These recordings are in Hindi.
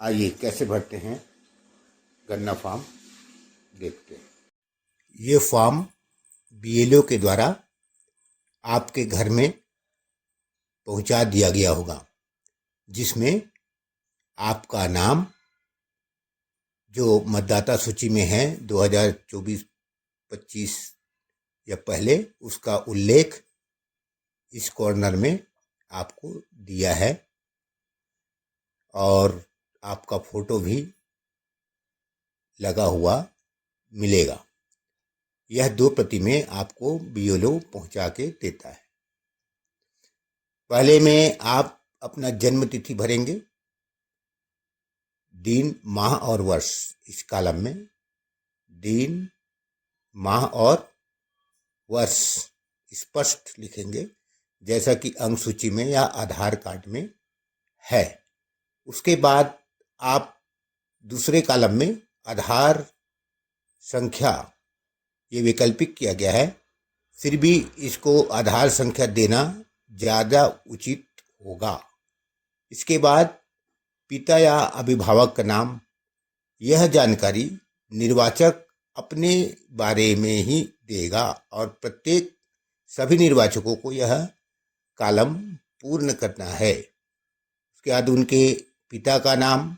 आइए कैसे भरते हैं गन्ना फॉर्म देखते हैं। ये फॉर्म बीएलओ के द्वारा आपके घर में पहुंचा दिया गया होगा, जिसमें आपका नाम जो मतदाता सूची में है 2024-25 या पहले, उसका उल्लेख इस कॉर्नर में आपको दिया है और आपका फोटो भी लगा हुआ मिलेगा। यह 2 प्रति में आपको बीएलओ पहुंचा के देता है। पहले में आप अपना जन्म तिथि भरेंगे, दिन, माह और वर्ष। इस कॉलम में दिन, माह और वर्ष स्पष्ट लिखेंगे, जैसा कि अंक सूची में या आधार कार्ड में है। उसके बाद आप दूसरे कॉलम में आधार संख्या, ये वैकल्पिक किया गया है, फिर भी इसको आधार संख्या देना ज़्यादा उचित होगा। इसके बाद पिता या अभिभावक का नाम। यह जानकारी निर्वाचक अपने बारे में ही देगा और सभी निर्वाचकों को यह कॉलम पूर्ण करना है। उसके बाद उनके पिता का नाम,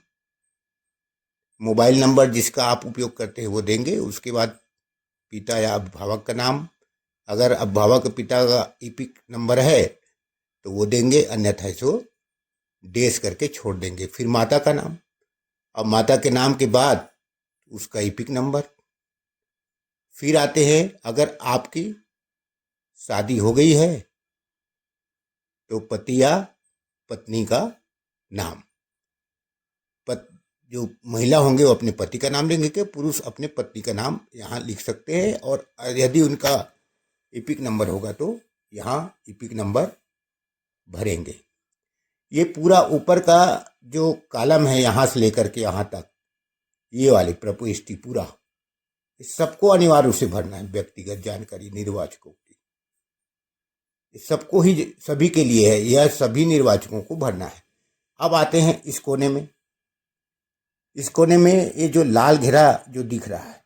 मोबाइल नंबर जिसका आप उपयोग करते हैं वो देंगे। उसके बाद पिता या अभिभावक का नाम, अगर अभिभावक पिता का ईपिक नंबर है तो वो देंगे, अन्यथा इसको डैश करके छोड़ देंगे। फिर माता का नाम, अब माता के नाम के बाद उसका ईपिक नंबर। फिर आते हैं, अगर आपकी शादी हो गई है तो पति या पत्नी का नाम। जो महिला होंगे वो अपने पति का नाम लेंगे, कि पुरुष अपने पत्नी का नाम यहाँ लिख सकते हैं। और यदि उनका ईपिक नंबर होगा तो यहाँ ईपिक नंबर भरेंगे। ये पूरा ऊपर का जो कॉलम है यहाँ से लेकर के यहाँ तक, ये वाली प्रविष्टि पूरा, इस सबको अनिवार्य रूप से भरना है। व्यक्तिगत जानकारी निर्वाचकों की, इस सबको ही, सभी के लिए है, यह सभी निर्वाचकों को भरना है। अब आते हैं इस कोने में। इस कोने में ये जो लाल घेरा जो दिख रहा है,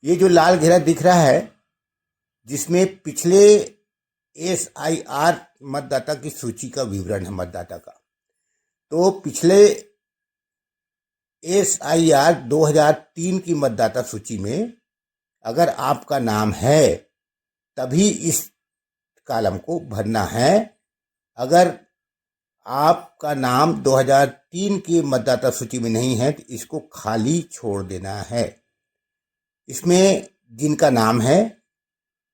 ये जो लाल घेरा दिख रहा है, जिसमें पिछले SIR मतदाता की सूची का विवरण है मतदाता का। तो पिछले SIR 2003 की मतदाता सूची में अगर आपका नाम है तभी इस कॉलम को भरना है। अगर आपका नाम 2003 की मतदाता सूची में नहीं है तो इसको खाली छोड़ देना है। इसमें जिनका नाम है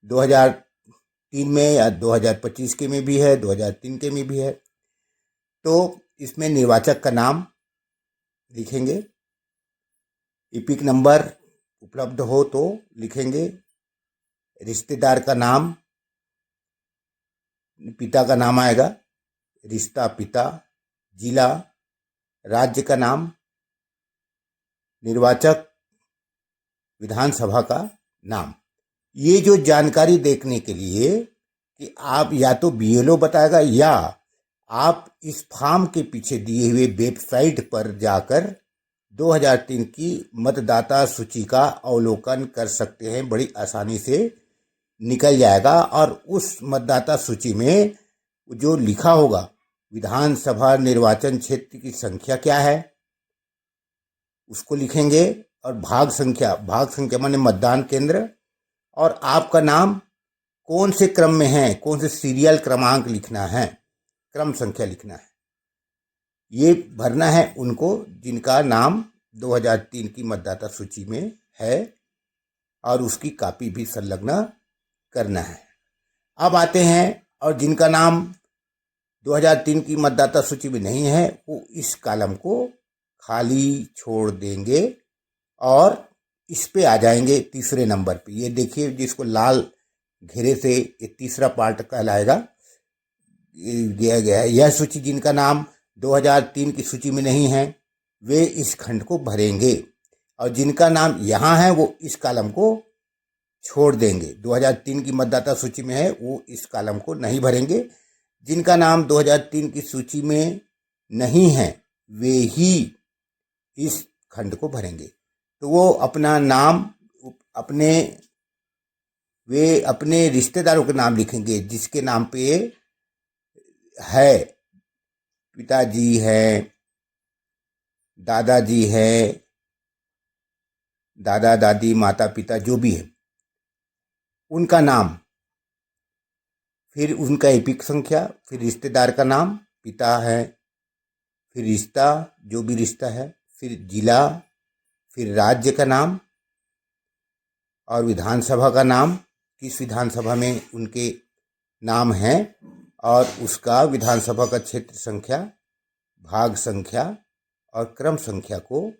2003 में या 2025 के में भी है, 2003 के में भी है, तो इसमें निर्वाचक का नाम लिखेंगे। ईपिक नंबर उपलब्ध हो तो लिखेंगे। रिश्तेदार का नाम, पिता का नाम आएगा, रिश्ता पिता, जिला, राज्य का नाम, निर्वाचक, विधानसभा का नाम। ये जो जानकारी देखने के लिए कि आप या तो बीएलओ बताएगा या आप इस फॉर्म के पीछे दिए हुए वेबसाइट पर जाकर 2003 की मतदाता सूची का अवलोकन कर सकते हैं। बड़ी आसानी से निकल जाएगा और उस मतदाता सूची में जो लिखा होगा विधानसभा निर्वाचन क्षेत्र की संख्या क्या है उसको लिखेंगे, और भाग संख्या माने मतदान केंद्र, और आपका नाम कौन से क्रम में है, कौन से सीरियल क्रमांक लिखना है, क्रम संख्या लिखना है। ये भरना है उनको जिनका नाम 2003 की मतदाता सूची में है और उसकी कॉपी भी संलग्न करना है। अब आते हैं, और जिनका नाम 2003 की मतदाता सूची में नहीं है वो इस कॉलम को खाली छोड़ देंगे और इस पे आ जाएंगे तीसरे नंबर पे। ये देखिए जिसको लाल घेरे से ये तीसरा पार्ट कहलाएगा, दिया गया है। यह सूची जिनका नाम 2003 की सूची में नहीं है वे इस खंड को भरेंगे, और जिनका नाम यहाँ है वो इस कॉलम को छोड़ देंगे। 2003 की मतदाता सूची में है वो इस कॉलम को नहीं भरेंगे। जिनका नाम 2003 की सूची में नहीं हैं वे ही इस खंड को भरेंगे। तो वो अपना नाम अपने रिश्तेदारों के नाम लिखेंगे जिसके नाम पे है, पिताजी है, दादाजी है, दादा दादी, माता पिता जो भी है उनका नाम, फिर उनका एपिक संख्या, फिर रिश्तेदार का नाम, पिता है, फिर रिश्ता जो भी रिश्ता है, फिर जिला, फिर राज्य का नाम और विधानसभा का नाम, किस विधानसभा में उनके नाम हैं और उसका विधानसभा का क्षेत्र संख्या, भाग संख्या और क्रम संख्या को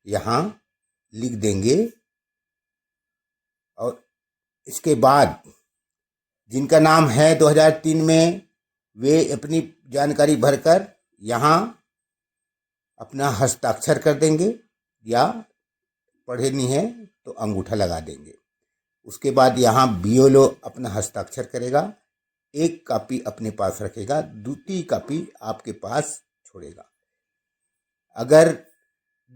यहाँ लिख देंगे। और इसके बाद जिनका नाम है 2003 में वे अपनी जानकारी भरकर यहाँ अपना हस्ताक्षर कर देंगे या पढ़े नहीं है तो अंगूठा लगा देंगे। उसके बाद यहाँ बीएलओ अपना हस्ताक्षर करेगा, एक कॉपी अपने पास रखेगा, दूसरी कॉपी आपके पास छोड़ेगा। अगर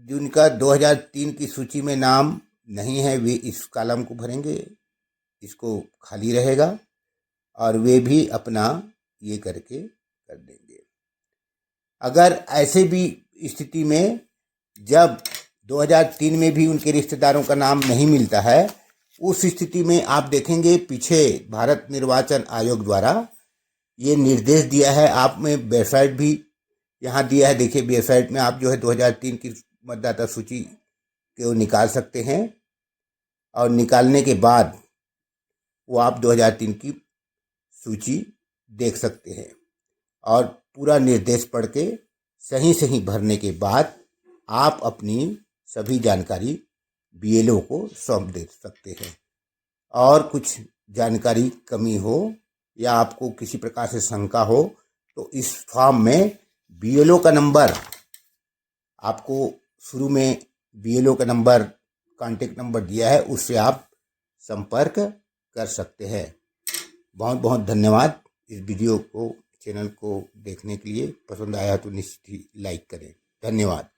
जिनका 2003 की सूची में नाम नहीं है वे इस कॉलम को भरेंगे, इसको खाली रहेगा और वे भी अपना ये करके कर देंगे। अगर ऐसे भी स्थिति में जब 2003 में भी उनके रिश्तेदारों का नाम नहीं मिलता है, उस स्थिति में आप देखेंगे पीछे भारत निर्वाचन आयोग द्वारा ये निर्देश दिया है। आप में वेबसाइट भी यहाँ दिया है, देखिए वेबसाइट में आप जो है 2003 की मतदाता सूची को निकाल सकते हैं और निकालने के बाद वो आप 2003 की सूची देख सकते हैं और पूरा निर्देश पढ़ के सही भरने के बाद आप अपनी सभी जानकारी बीएलओ को सौंप दे सकते हैं। और कुछ जानकारी कमी हो या आपको किसी प्रकार से शंका हो तो इस फॉर्म में बीएलओ का नंबर, आपको शुरू में बीएलओ का नंबर, कॉन्टेक्ट नंबर दिया है, उससे आप संपर्क कर सकते हैं। बहुत बहुत धन्यवाद। इस वीडियो को, चैनल को देखने के लिए। पसंद आया तो निश्चित ही लाइक करें। धन्यवाद।